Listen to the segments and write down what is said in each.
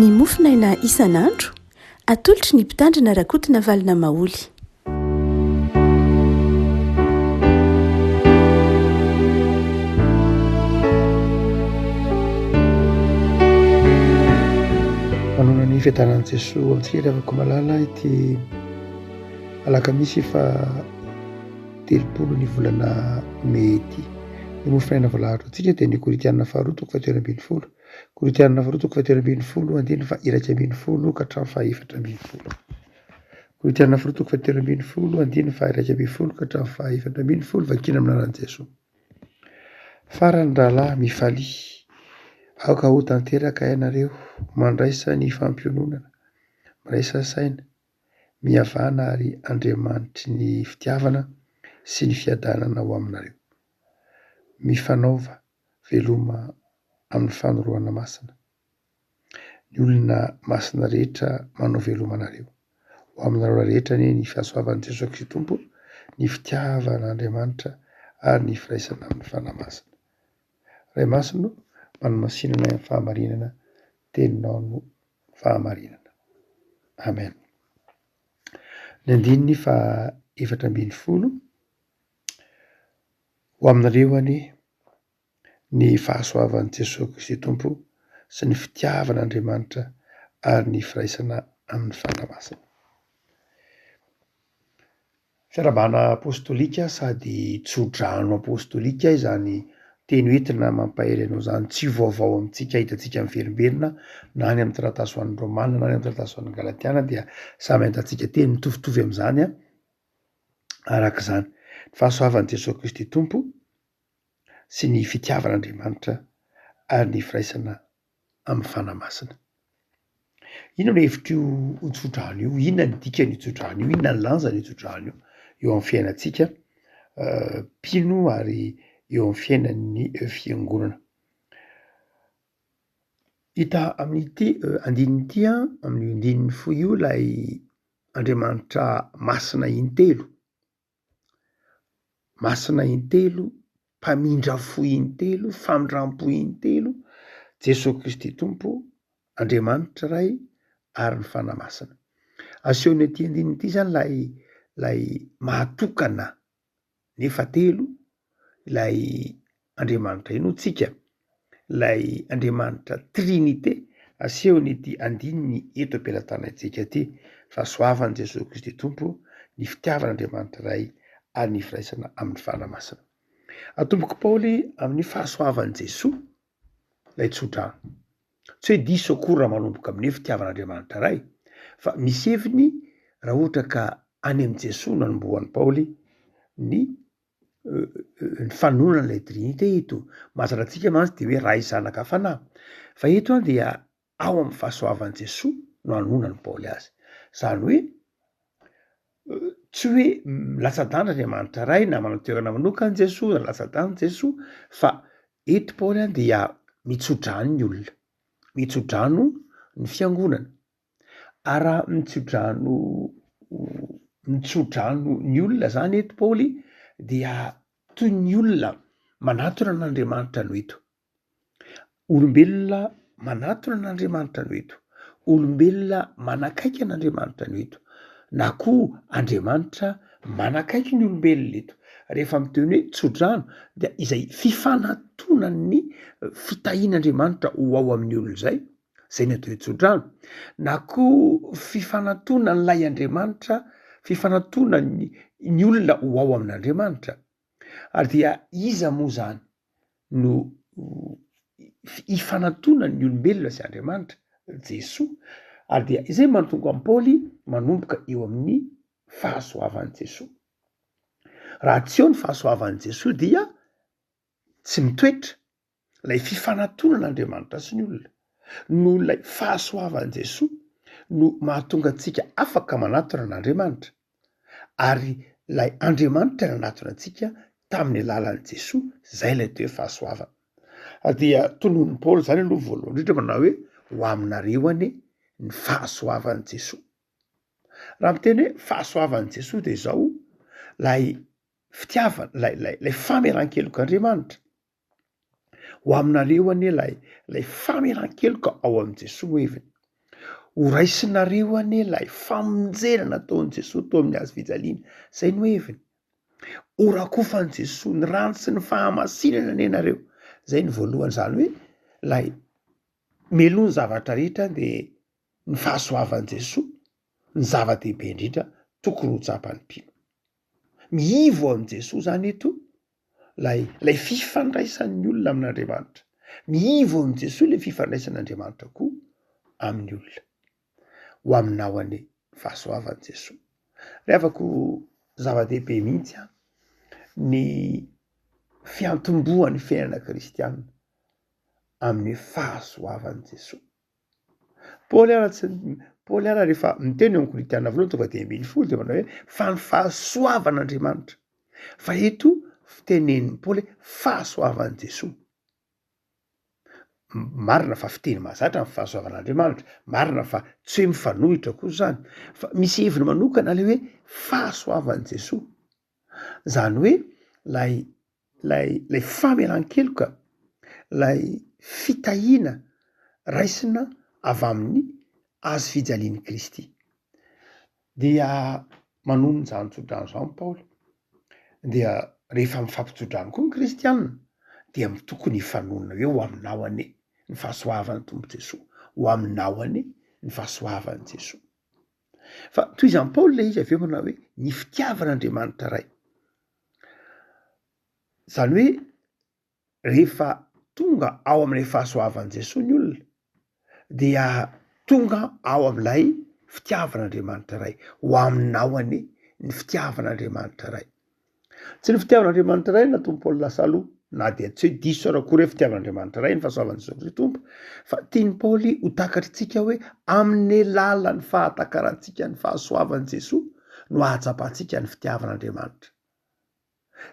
ny mofinaina isan'andro atolotry ny mpitandrina rakotina valina maoly. manona ny fiadanan'i Jesosy amintsika rehefa malala ity alakamisy fa 30 ny volana May ity. Ny mofinaina voalahatra antsika dia ny Korinthiana faharoa toko 2:20, Korinthiana faharoa toko 2:20 andiny fa 2:20 ka hatramin'ny fa 4:20, Korinthiana faharoa toko 2:20 andiny fa 2:20 ka hatramin'ny fa 4:20 vakina amin'anan'i Jesosy. Farany rahalahy mifaly, aoka ho tanteraka ianareo mandraisa ny fampiononana, miraisa saina, mihavana ary andriamanitry ny fitiavana sy ny fiadanana ho aminareo. Mifanaova veloma amin'ny fanoroana masina. Ny olona masina rehetra manao veloma anareo. Ho aminareo rehetra ny fahasoavan'i Jesosy Kristy Tompo, ny fitiavan'Andriamanitra ary ny firaisana amin'ny fanamasina. Ray masina manomasinana amin'ny fahamarinana, teninao no fahamarinana. Amen. Ny andininy fa 4:20 ho aminareo ny fahasoavan'i Jesosy Kristy Tompo sy ny fitiavan'Andriamanitra ary ny firaisana amin'ny fanamasina. Fiarabana apôstôlika sady tsodrano apôstôlika izany teny hoentina mampahery anao izany, tsy vaovao amintsika hitantsika miverimberina na any amin'ny taratasy ho an'ny Rômanina na any amin'ny taratasy ho an'ny Galatiana dia samy ahitantsika teny mitovitovy amin'izany arak'izany. Ny fahasoavan'i Jesosy Kristy Tompo sy ny fitiavan'Andriamanitra ary ny firaisana amin'ny fanamasina. Inona no hevitry io tsodrano io? Inona ny dikany tsodrano io? Inona ny lanjany io tsodrano io eo amin'ny fiainantsika mpino ary eo amin'ny fiainan'ny fiangonana? Hita amin'ity andininy amin'ny andininy fohy io ilay Andriamanitra masina intelo, masina intelo, mpamindra fo intelo, famindram-po intelo, Jesosy Kristy Tompo, Andriamanitra ray ary ny fanamasina. Asehony aty andininy ity zany lay mahatokana nefa telo ilay Andriamanitra ino tsika, ilay Andriamanitra Trinité asehony ity andininy eto am-pelatanantsika ity. Fahasoavan'i Jesosy Kristy Tompo, ny fitiavan'Andriamanitra ray ary ny firaisana amin'ny fanamasina. Atomboky Paoly amin'ny fahasoavan'i Jesosy lay tsodrano. Tsy hoe diso akory raha manomboka amin'ny fitiavan'Andriamanitra ray, fa misy heviny raha ohatra ka any amin'ny Jesosy no anombohan'i Paoly ny fanonana ilay Trinité eto. Mahazarantsika mantsy dia hoe ray zanaka fanahy. Fa eto dia ao amin'ny fahasoavan'i Jesosy no hanonan'i Paoly azy. Zany hoe tsy hoe latsa-danja Andriamanitra ray na manatoerana manokana Jesosy na latsa-danja Jesosy, fa eto Paoly dia mitsodrano ny olona, mitsodrano ny fiangonana. Ary raha mitsodrano ny olona zany eto Paoly dia toy ny olona manatona an'Andriamanitra no eto. Olombelona manatona an'Andriamanitra no eto. Olombelona manakaiky an'Andriamanitra no eto. Na koa Andriamanitra manakaiky ny olombelona eto. Rehefa miteny hoe tsodrano dia izay fifanantonan'ny fitahian'Andriamanitra ho ao amin'ny olona zay ny atao hoe tsodrano. Na koa fifanantonan'ilay Andriamanitra, fifanantonan'ny olona ho ao amin'Andriamanitra. Ary dia iza moa zany no hifanantonan'ny olombelona sy Andriamanitra? Jesosy. Ary dia izay mahatonga an'i Paoly manomboka eo amin'ny fahasoavan'i Jesosy. Raha tsy eo ny fahasoavan'i Jesosy dia tsy mitoetra ilay fifanantonan'Andriamanitra sy ny olona. No ilay fahasoavan'i Jesosy no mahatonga antsika afaka manatona an'Andriamanitra. Ary ilay Andriamanitra nanatona antsika tamin'ny alalan'i Jesosy, zay ilay toe fahasoavana. Dia tononon'i Paoly zany aloha voalohany indrindra manao hoe ho aminareo ny fahasoavan'i Jesosy. Raha miteny hoe fahasoavan'i Jesosy dia izao lay fitiavana, lay fameran-kelok'Andriamanitra. Ho aminareo ilay fameran-keloka ao amin'i Jesosy heviny. ho raisinareo ane lay famonjena nataon'i Jesosy tao amin'ny hazo fijaliana zay no heviny. Ho rakofan'i Jesosy ny rano sy ny fahamasinana ane nareo. Zay ny voalohany, zany hoe lay melo ny zavatra rehetra de ny fahasoavan'i Jesosy ny zava-dehibe indrindra tokony ho tsapan'ny mpino. Miivo amin'i Jesosy zany eto lay fifandraisan'ny olona amin'Andriamanitra. Miivo amin'i Jesosy le fifandraisan'Andriamanitra koa amin'ny olona ho aminao ane fahasoavan'i Jesosy. Rehafako zava-dehibe mihitsy ny fiantombohan'ny fiainana kristianina amin'ny fahasoavan'i Jesosy. Paoly ara rehefa miteny eo amin'ny Korintana voalohany tonga de 10 de manao hoe fa ny fahasoavan'Andriamanitra. Fa eto fitenenin'ny Paoly fahasoavan'i Jesosy. Marina fa fiteny mahazatra ny fahasoavan'Andriamanitra, marina fa tsy hoe mifanohitra koa zany, fa misy heviny manokana le hoe fahasoavan'i Jesosy. Zany hoe lay famelan-keloka, lay fitahiana raisina avy amin'ny hazo fijalian'i Kristy. Dia manony zany tsodrano zany Paoly. Dia rehefa mifampitsodrano koa ny kristianina dia tokony hifanonana hoe ho aminao ane ny fahasoavan'ny tombo Jesosy, ho aminao ane ny fahasoavan'i Jesosy. Fa toy izany Paoly le izy aveo manao hoe ny fitiavan'Andriamanitra ray. Zany hoe rehefa tonga ao amin'ilay fahasoavan'i Jesosy ny olona dia tonga ao amin'ilay fitiavan'Andriamanitra ray, ho aminao ane ny fitiavan'Andriamanitra ray. Tsy ny fitiavan'Andriamanitra ray nataon'i Paoly lasa aloha, na dia tsy hoe diso arakory hoe fitiavan'Andriamanitra ray ny fahasoavan'i Jesosy Kristy tompo, fa tiany Paoly ho takatritsika hoe amin'ny alalan'ny fahatakarantsika ny fahasoavan'i Jesosy no ahatsapantsika ny fitiavan'Andriamanitra.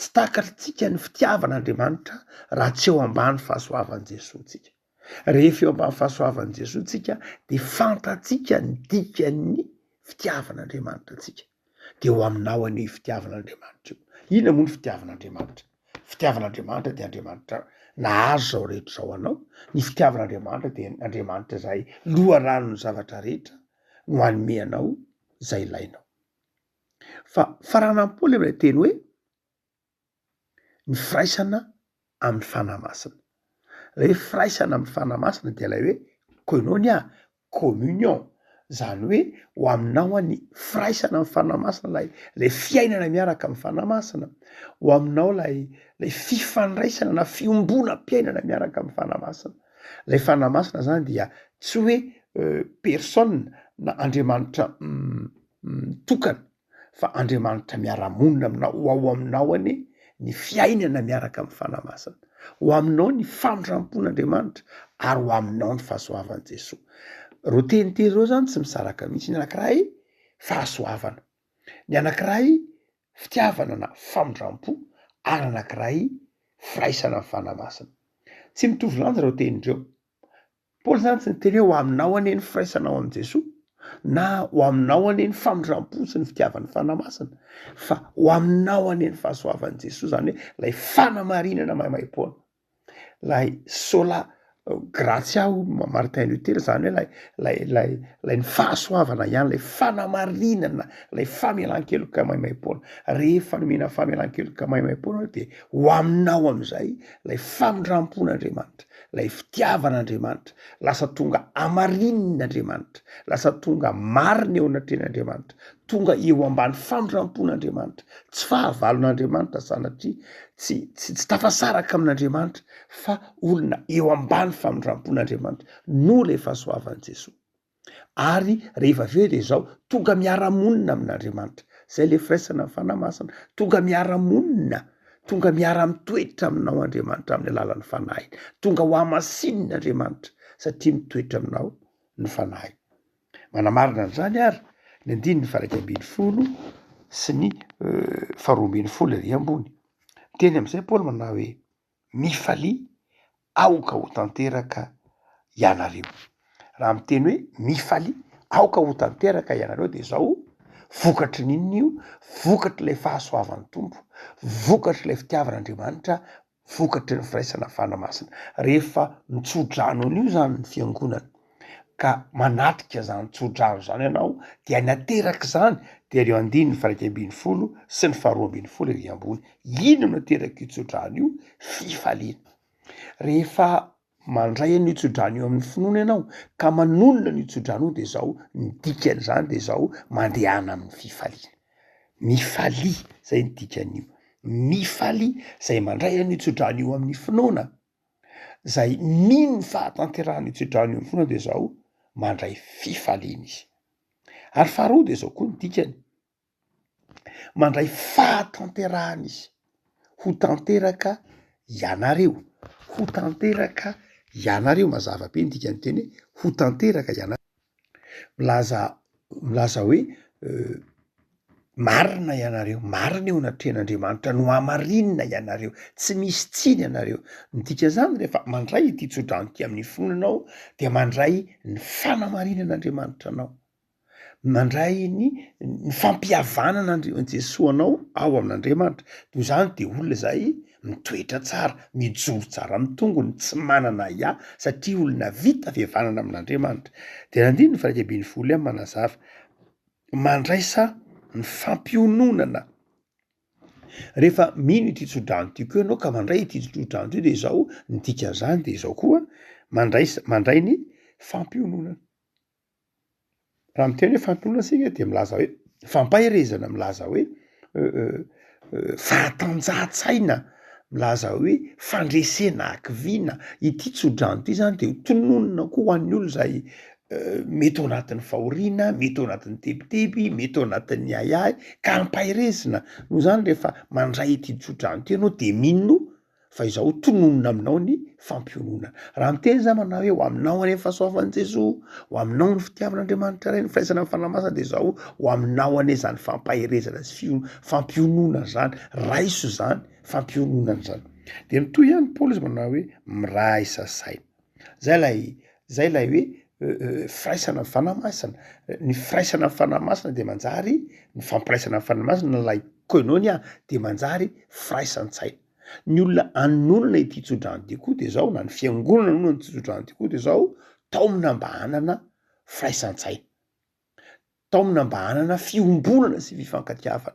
Tsy takatritsika ny fitiavan'Andriamanitra raha tsy eo ambany fahasoavan'i Jesosy tsika. Rehefa eo ambany fahasoavan'i Jesosy tsika de fantatsika ny dikan'ny fitiavan'Andriamanitra tsika. De ho aminao ane fitiavan'Andriamanitra io. Inona moa ny fitiavan'Andriamanitra? Fitiavan'Andriamanitra de Andriamanitra nahazo zao rehetra zao anao. Ny fitiavan'Andriamanitra de Andriamanitra zay loharanon'ny zavatra rehetra no hanome anao zay ilainao. Fa faranan'i Paoly amin'ilay teny hoe ny firaisana amin'ny fanahy masina. Ilay firaisana amin'ny fanahy masina dia ilay hoe koinonia, communion. Zany hoe ho aminao any firaisana amin'ny fanahy masina, lay fiainana miaraka amin'ny fanahy masina. Ho aminao lay fifandraisana na fiombonam-piainana miaraka amin'ny fanahy masina. Lay fanahy masina zany dia tsy hoe personne na Andriamanitra tokana, fa Andriamanitra miara-monina aminao, ho aminao ane ny fiainana miaraka amin'ny fanahy masina. Ho aminao ny famindrampon'Andriamanitra ary ho aminao ny fahasoavan'i Jesosy. Reo teniteny reo zany tsy misaraka mihitsy. Ny anankiray fahasoavana, ny anankiray fitiavana na famindrampo, ary anankiray firaisana amin'ny fanahy masina. Tsy mitovy lanja reo tenindreo. Paoly zany tsy niteny hoe ho aminao ane ny firaisanao amin'i Jesosy na ho aminao ane ny famindrampo sy ny fitiavan'ny fanahy masina, fa ho aminao ane ny fahasoavan'i Jesosy, zany hoe lay fanamarinana maimaipoana, lay sola gratiao Martin Luther, zany hoe lay ny fahasoavana ihany, lay fanamarinana, lay famelan-keloka maimaipoana. Rehefa nomena famelan-keloka maimaipoana de ho aminao am'izay lay famindrampon'Andriamanitra, lay fitiavan'Andriamanitra, lasa tonga amarin'Andriamanitra, lasa tonga marina eo anatren'Andriamanitra, tonga eo ambany famindrampon'Andriamanitra. Tsy fahavalon'Andriamanitra sanatria tsy tafasaraka amin'Andriamanitra, fa olona eo ambany famindrampon'Andriamanitra no le fahasoavan'i Jesosy. Ary rehefa aveo de zao tonga miara-monina amin'Andriamanitra. Zay le firaisana amin'ny fanahy masina, tonga miara-monina, tonga miara-mitoetra aminao Andriamanitra amin'ny alalan'ny fanahy. Tonga ho amasin'Andriamanitra satria mitoetra aminao ny fanahy. Manamarina an'izany ary ny 120 sy ny 220 ery ambony. Teny amin'izay Paoly manao hoe mifalia aoka ho tanteraka ianareo. Raha miteny hoe mifalia aoka ho tanteraka ianareo de zao vokatry n'inona io? Vokatry lay fahasoavan'ny tompo, vokatry lay fitiavan'Andriamanitra, vokatry ny firaisana fanahy masina. Rehefa mitsodrano an'io zany ny fiangonana, ka manatrika zany tsodrano zany ianao dia nateraka zany de reo andiny ny faraika ambiny folo sy ny faharoa ambiny folo ery ambony. Ino nateraka io tsodrano io? Fifaliana. Rehefa mandray an'io tsodrano io amin'ny finoana ianao ka manonona n'io tsodrano io de zao ny dikany zany de zao mandehana amin'ny fifaliana. Mifalia zay ny dikan'io. Mifalia zay mandray an'io tsodrano io amin'ny finoana, zay mino ny fahatanterahana io tsodrano io amin'ny finoana de zao mandray fifaliana izy. Ary faharoa de zao koa ny dikany, mandray fahatanterahana izy, ho tanteraka ianareo, ho tanteraka ianareo. Mazava be ny dikany teny ho tanteraka ianareo. Milaza hoe marina ianareo, marina eo anatrehan'Andriamanitra no hamarinina ianareo, tsy misy tsiny ianareo. Ny dikan'izany rehefa mandray ity tsodrano ity amin'ny finoana anao dia mandray ny fanamarinan'Andriamanitra anao, mandray ny fampihavanana Jesosy anao ao amin'Andriamanitra. Toy izany de olona zay mitoetra tsara, mijoro tsara amin'ny tongony, tsy manana ia satria olona vita fihavanana amin'Andriamanitra. De nandino ny faraika ambiny folo ihany manazava, mandraisa ny fampiononana. Rehefa mino ity tsodrano ity koa ianao ka mandray ity tsodrano ity de zao ny dikan'izany de zao koa mandray ny fampiononana. Raha miteny hoe fampiononana sika de milaza hoe fampaherezana, milaza hoe fahatanjahan-tsaina, milaza hoe fandresena ankiviana. Ity tsodrano ity zany de tononona koa ho an'ny olona zay mety ao anatin'ny fahoriana, mety ao anatin'ny tebiteby, mety ao anatin'ny ahiahy ka ampaherezina. Noho zany rehefa mandray ity tsodrano ity ianao de mino fa izao tononona aminao ny fampiononana. Raha miteny zany manao hoe ho aminao any fahasoavan'i Jesosy, ho aminao ny fitiavan'Andriamanitra ray, ny firaisana amin'ny fanamasana, de zao ho aminao ane zany fampaherezana sy fampiononana zany, raiso zany fampiononana zany. De mitoy ihany Paoly izy manao hoe miraisa saina. Zay lay hoe firaisana amin'ny fanamasana. Ny firaisana amin'ny fanamasana de manjary ny fampiraisana amin'ny fanamasana lay koinonia de manjary firaisan-tsaina. Ny olona anonona ity tsodrano ity koa de zao, na ny fiangonana anonona ity tsodrano ity koa de zao tao amina mba hanana firaisan-tsaina, tao amina mba hanana fiombonana sy fifankatiavana.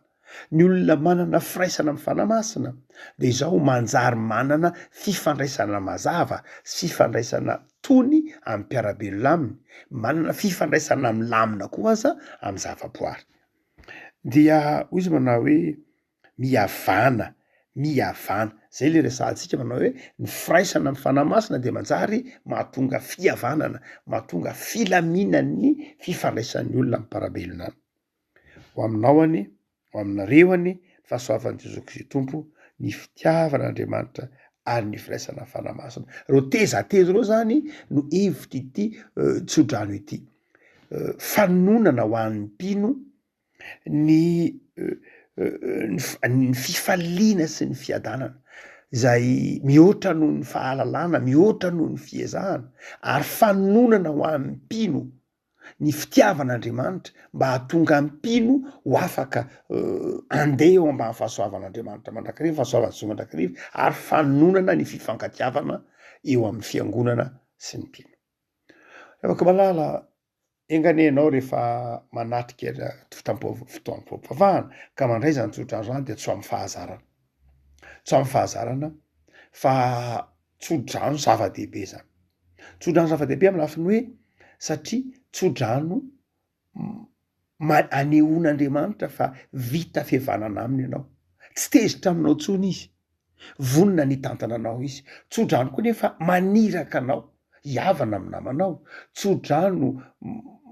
Ny olona manana firaisana amin'ny fanamasina de zao manjary manana fifandraisana mazava, fifandraisana tony amin'ny mpiarabelona aminy, manana fifandraisana milamina koa aza amin'ny zavaboary. Dia hoy izy manao hoe mihavana. Zay le resahantsika manao hoe ny firaisana amin'ny fanamasina de manjary mahatonga fihavanana, mahatonga filaminan'ny fifandraisan'ny olona amin'ny mpiarabelona aminy. Ho aminao any, ho aminareo any, fahasoavan'i Jesosy Kristy Tompo, ny fitiavan'Andriamanitra ary ny firaisana amin'ny fanamasina. Reo tezateza reo zany no hevitra ity tsodrano ity. Fanonana ho an'ny mpino ny fifaliana sy ny fiadanana, zay mihoatra noho ny fahalalana, mihoatra noho ny fiezahana, ary fanonana ho an'ny mpino ny fitiavan'Andriamanitra mba hahatonga mpino ho afaka andeha eo ambany fahasoavan'Andriamanitra mandrakariva, fahasoavan'ny Jesosy mandrakariva, ary fanonana ny fifankatiavana eo amin'ny fiangonana sy ny mpino. Afaka malala enganenao rehefa manatrika fotoam-pivavahana ka mandray zany tsodrano zany de tsy amin'ny fahazarana, tsy amin'ny fahazarana fa tsodrano zava-dehibe zany. Tsodrano zava-dehibe amin'ny lafiny hoe satria tsodrano anehoan'Andriamanitra fa vita fihavanana aminy ianao, tsy tezitra aminao tsony izy, vonona ny tantananao izy. Tsodrano koa nefa maniraka anao hiavana amin'ny namanao. Tsodrano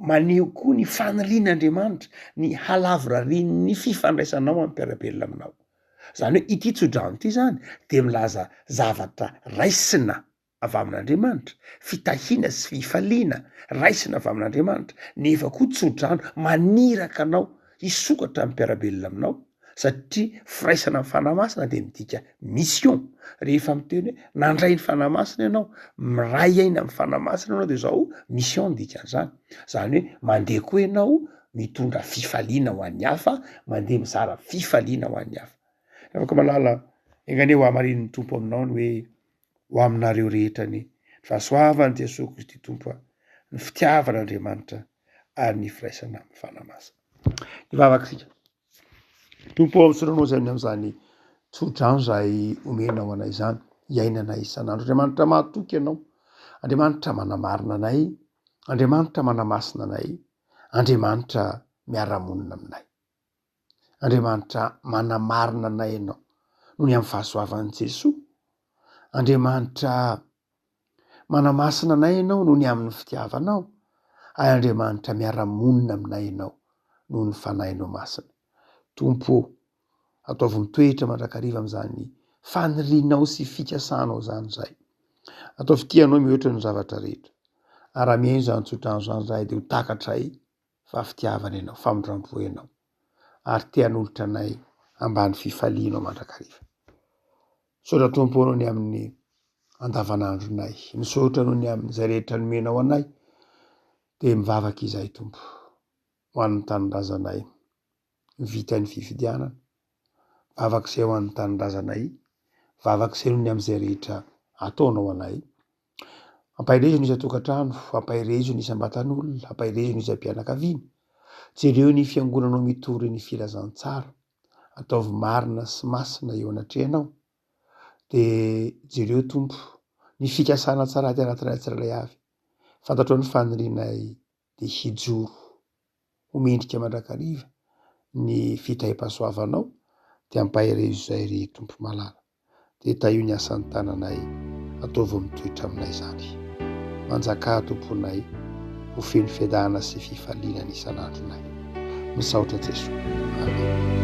maneho koa ny fanirian'Andriamanitra, ny halavorarian'ny fifandraisanao amin'ny mpiarabelona aminao. Zany hoe ity tsodrano ity zany de milaza zavatra raisina avy amin'Andriamanitra, fitahiana sy fifaliana raisina avy amin'Andriamanitra, nefa koa tsodrano maniraka anao hisokatra amin'ny mpiarabelona aminao, satria firaisana amin'ny fanamasina de midika mission. Rehefa miteny hoe nandray ny fanamasina ianao, miray aina amin'ny fanamasina ianao de zao mission ny dikan'izany. Zany hoe mandeha koa ianao mitondra fifaliana ho an'ny hafa, mandeha mizara fifaliana ho an'ny hafa. Afaka malala enganeo ho hamarin'ny Tompo aminao ny hoe ho aminareo rehetra ny fahasoavan'i Jesosy Kristy Tompo, ny fitiavan'Andriamanitra ary ny firaisana amin'ny fanamasina. Ivavakasika tompo amin'soranao zay amin'izany tsodrano zay omenao anay izany iainana isan'andro. Andriamanitra mahatoky ianao, Andriamanitra manamarina anay, Andriamanitra manamasina anay, Andriamanitra miara-monina aminay, Andriamanitra manamarina anay ianao noho ny amin'ny fahasoavan'i Jesosy, Andriamanitra manamasina anay ianao noho ny amin'ny fitiavanao, ary Andriamanitra miara-monina aminay ianao noho ny fanahinao masina. Tompo, ataovy mitoetra mandrakariva amin'izany fanirinao sy fikasanao zany zay. Ataovy tianao mihoatra ny zavatra rehetra. Ary raha mihaino zany tsodrano zany zay dia ho takatray fa fitiavana ianao, famindrampo ianao, ary tian'olotra anay ambany fifalianao mandrakariva. Misaotra Tompo anao ny amin'ny andavanandronay, misaotra anao ny amin'izay rehetra nomenao anay, dia mivavaka izay Tompo ho an'ny tanindrazanay vita ny fifidianana, vavakizay ho an'ny tanindrazanay, vavakizay noho ny amin'izay rehetra ataonao anay. Ampahirezo ny isan-tokantrano, ampahirezo ny isam-batan'olona, ampahirezo ny isam-pianakaviana, jereo ny fiangonanao mitory ny filazantsara, ataovy marina sy masina eo anatrehanao, dia jereo Tompo ny fikasana tsara ty anatinay tsirairay avy. Fantatrao ny fanirinay dia hijoro homendrika mandrakariva ny fitaim-pahasoavanao, dia ampahirezo izay ry Tompo malala, dia taio ny asan'ny tananay, ataovy mitoetra aminay izany. Manjaka Tomponay ho feno fiadana sy fifaliana ny isan'andronay. Misaotra Jesosy. Amen.